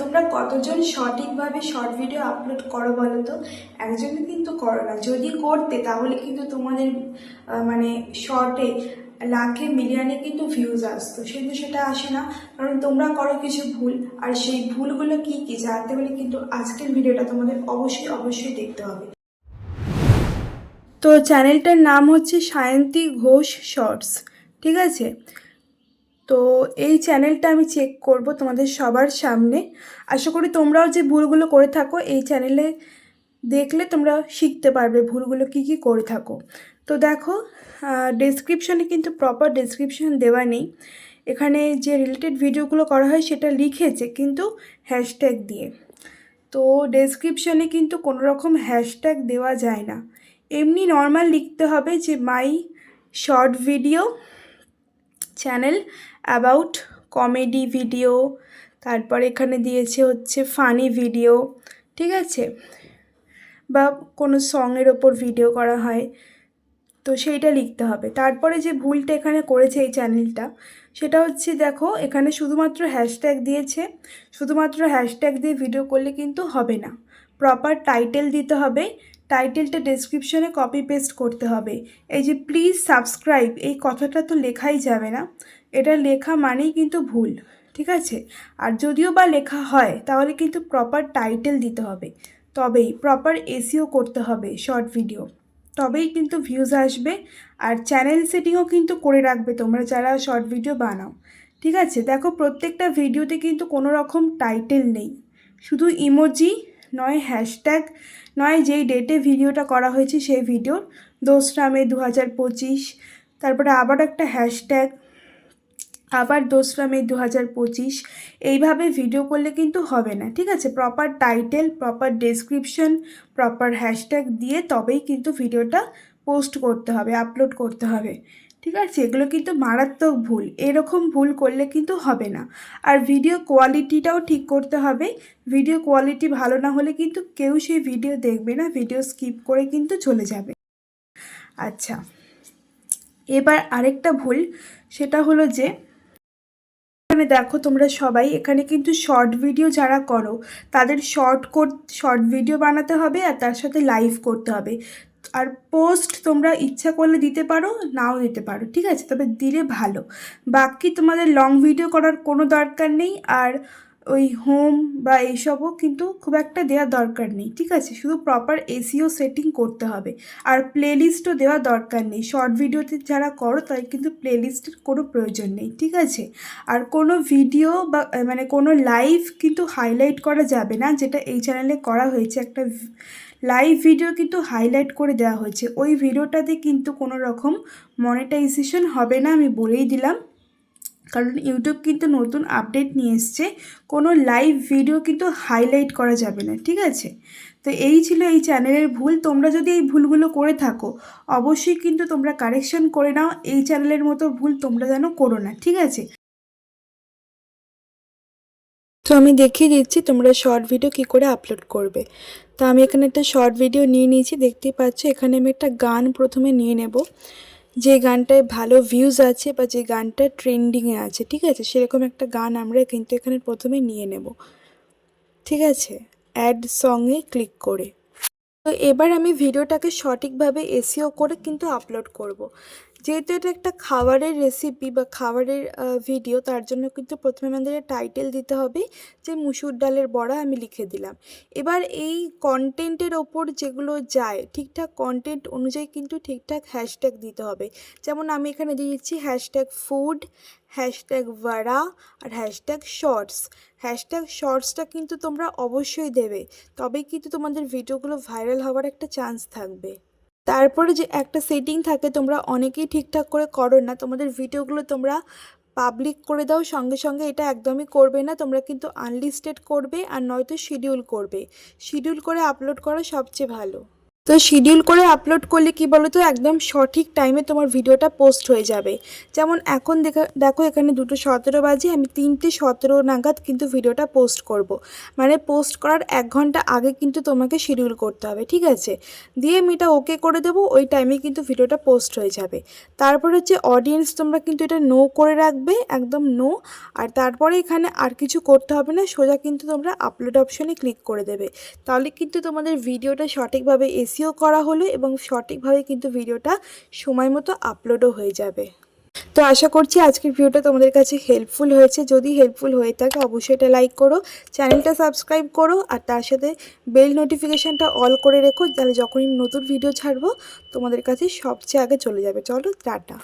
তোমরা কতজন সঠিকভাবে শর্ট ভিডিও আপলোড করো বলো তো? একজনও কিন্তু করো না। যদি করতে তাহলে কিন্তু তোমাদের মানে শর্টে লাখে মিলিয়নে কিন্তু ভিউজ আসতো, কিন্তু সেটা আসে না, কারণ তোমরা করো কিছু ভুল। আর সেই ভুলগুলো কি কি জানতে হলে কিন্তু আজকের ভিডিওটা তোমাদের অবশ্যই অবশ্যই দেখতে হবে। তো চ্যানেলটার নাম হচ্ছে সায়ন্তী ঘোষ শর্টস, ঠিক আছে? তো এই চ্যানেলটা আমি চেক করব তোমাদের সবার সামনে। আশা করি তোমরাও যে ভুলগুলো করে থাকো এই চ্যানেলে দেখলে তোমরা শিখতে পারবে ভুলগুলো কি কি করে থাকো। তো দেখো, ডেসক্রিপশানে কিন্তু প্রপার ডেসক্রিপশান দেওয়া নেই। এখানে যে রিলেটেড ভিডিওগুলো করা হয় সেটা লিখেছে কিন্তু হ্যাশট্যাগ দিয়ে। তো ডেসক্রিপশানে কিন্তু কোনো রকম হ্যাশট্যাগ দেওয়া যায় না, এমনি নর্মাল লিখতে হবে যে মাই short video channel about comedy video, তারপর এখানে দিয়েছে হচ্ছে ফানি ভিডিও, ঠিক আছে, বা কোনো সঙের ওপর ভিডিও করা হয়, তো সেইটা লিখতে হবে। তারপরে যে ভুলটা এখানে করেছে এই চ্যানেলটা, সেটা হচ্ছে দেখো এখানে শুধুমাত্র হ্যাশট্যাগ দিয়েছে। শুধুমাত্র হ্যাশট্যাগ দিয়ে ভিডিও করলে কিন্তু হবে না, প্রপার টাইটেল দিতে হবে। টাইটেলটা ডেসক্রিপশনে কপি পেস্ট করতে হবে। এই যে প্লিজ সাবস্ক্রাইব এই কথাটা তো লেখাই যাবে না, এটা লেখা মানেই কিন্তু ভুল, ঠিক আছে? আর যদিও বা লেখা হয় তাহলে কিন্তু প্রপার টাইটেল দিতে হবে, তবেই প্রপার এসইও করতে হবে শর্ট ভিডিও, তবেই কিন্তু ভিউজ আসবে। আর চ্যানেল সেটিংও কিন্তু করে রাখবে তোমরা যারা শর্ট ভিডিও বানাও, ঠিক আছে? দেখো প্রত্যেকটা ভিডিওতে কিন্তু কোনো রকম টাইটেল নেই, শুধু ইমোজি, নয় হ্যাশট্যাগ, নয় যেই ডেটে ভিডিওটা করা হয়েছে সেই ভিডিওর 2রা মে 2025, তারপরে আবার একটা হ্যাশট্যাগ, আবার 2রা মে 2025, এইভাবে ভিডিও করলে কিন্তু হবে না, ঠিক আছে? Proper title, proper description, proper hashtag দিয়ে তবেই কিন্তু ভিডিওটা পোস্ট করতে হবে, আপলোড করতে হবে, ঠিক আছে? এগুলো কিন্তু মারাত্মক ভুল, এরকম ভুল করলে কিন্তু হবে না। আর ভিডিও কোয়ালিটিটাও ঠিক করতে হবে। ভিডিও কোয়ালিটি ভালো না হলে কিন্তু কেউ সেই ভিডিও দেখবে না, ভিডিও স্কিপ করে কিন্তু চলে যাবে। আচ্ছা, এবার আরেকটা ভুল, সেটা হলো যে এখানে দেখো তোমরা সবাই এখানে কিন্তু শর্ট ভিডিও যারা করো তাদের শর্ট ভিডিও বানাতে হবে আর তার সাথে লাইভ করতে হবে। আর পোস্ট তোমরা ইচ্ছা করলে দিতে পারো, নাও দিতে পারো, ঠিক আছে? তবে দিলে ভালো। বাকি তোমাদের লং ভিডিও করার কোনো দরকার নেই, আর ওই হোম বা এইসবও কিন্তু খুব একটা দেওয়ার দরকার নেই, ঠিক আছে? শুধু প্রপার এসইও সেটিং করতে হবে। আর প্লেলিস্টও দেওয়ার দরকার নেই, শর্ট ভিডিওতে যারা করো তাই কিন্তু প্লেলিস্টের কোনো প্রয়োজন নেই, ঠিক আছে? আর কোনো ভিডিও বা মানে কোনো লাইভ কিন্তু হাইলাইট করা যাবে না, যেটা এই চ্যানেলে করা হয়েছে। একটা লাইভ ভিডিও কিন্তু হাইলাইট করে দেওয়া হয়েছে, ওই ভিডিওটাতে কিন্তু কোনো রকম মনিটাইজেশন হবে না, আমি বলেই দিলাম, কারণ ইউটিউব কিন্তু নতুন আপডেট নিয়ে এসছে, কোনো লাইভ ভিডিও কিন্তু হাইলাইট করা যাবে না, ঠিক আছে? তো এই ছিল এই চ্যানেলের ভুল। তোমরা যদি এই ভুলগুলো করে থাকো অবশ্যই কিন্তু তোমরা কারেকশন করে নাও, এই চ্যানেলের মতো ভুল তোমরা যেন করো না, ঠিক আছে? তো আমি দেখিয়ে দিচ্ছি তোমরা শর্ট ভিডিও কী করে আপলোড করবে। তো আমি এখানে একটা শর্ট ভিডিও নিয়ে নিয়েছি, দেখতেই পাচ্ছ। এখানে আমি একটা গান প্রথমে নিয়ে নেব, যে গানটায় ভালো ভিউজ আছে বা যে গানটা ট্রেন্ডিংয়ে আছে, ঠিক আছে? সেরকম একটা গান আমরা কিন্তু এখানে প্রথমে নিয়ে নেব, ঠিক আছে? অ্যাড সঙে ক্লিক করে। তো এবার আমি ভিডিওটাকে সঠিকভাবে এসইও করে কিন্তু আপলোড করব। যেহেতু এটা একটা খাবারের রেসিপি বা খাবারের ভিডিও, তার জন্য কিন্তু প্রথমে আমাদের টাইটেল দিতে হবে যে মুসুর ডালের বড়া, আমি লিখে দিলাম। এবার এই কন্টেন্টের ওপর যেগুলো যায় ঠিকঠাক কন্টেন্ট অনুযায়ী কিন্তু ঠিকঠাক হ্যাশট্যাগ দিতে হবে। যেমন আমি এখানে দিয়েছি হ্যাশট্যাগ ফুড, হ্যাশট্যাগ ভাড়া, আর হ্যাশট্যাগ শর্টস। হ্যাশট্যাগ শর্টসটা কিন্তু তোমরা অবশ্যই দেবে, তবেই কিন্তু তোমাদের ভিডিওগুলো ভাইরাল হওয়ার একটা চান্স থাকবে। তারপরে যে একটা সেটিং থাকে, তোমরা অনেকেই ঠিকঠাক করে করো না, তোমাদের ভিডিওগুলো তোমরা পাবলিক করে দাও সঙ্গে সঙ্গে, এটা একদমই করবে না। তোমরা কিন্তু আনলিস্টেড করবে আর নয়তো শিডিউল করবে। শিডিউল করে আপলোড করা সবচেয়ে ভালো। তো শিডিউল করে আপলোড করলে কি বলো তো, একদম সঠিক টাইমে তোমার ভিডিওটা পোস্ট হয়ে যাবে। যেমন এখন দেখো এখানে 2:17 বাজে, আমি 3:17 নাগাদ কিন্তু ভিডিওটা পোস্ট করব। মানে পোস্ট করার 1 ঘন্টা আগে কিন্তু তোমাকে শিডিউল করতে হবে, ঠিক আছে? দিয়ে আমি এটা ওকে করে দেবো, ওই টাইমে কিন্তু ভিডিওটা পোস্ট হয়ে যাবে। তারপর হচ্ছে অডিয়েন্স, তোমরা কিন্তু এটা নো করে রাখবে, একদম নো। আর তারপরে এখানে আর কিছু করতে হবে না, সোজা কিন্তু তোমরা আপলোড অপশনে ক্লিক করে দেবে। তাহলে কিন্তু তোমাদের ভিডিওটা সঠিকভাবে এসইও করা হলো এবং সঠিকভাবে কিন্তু ভিডিওটা সময় মতো আপলোডও হয়ে যাবে। তো আশা করছি আজকের ভিডিওটা তোমাদের কাছে হেল্পফুল হয়েছে। যদি হেল্পফুল হয়ে থাকে অবশ্যই এটা লাইক করো, চ্যানেলটা সাবস্ক্রাইব করো, আর তার সাথে বেল নোটিফিকেশানটা অল করে রেখো, তাহলে যখনই নতুন ভিডিও ছাড়বো তোমাদের কাছে সবচেয়ে আগে চলে যাবে। চলো টাটা।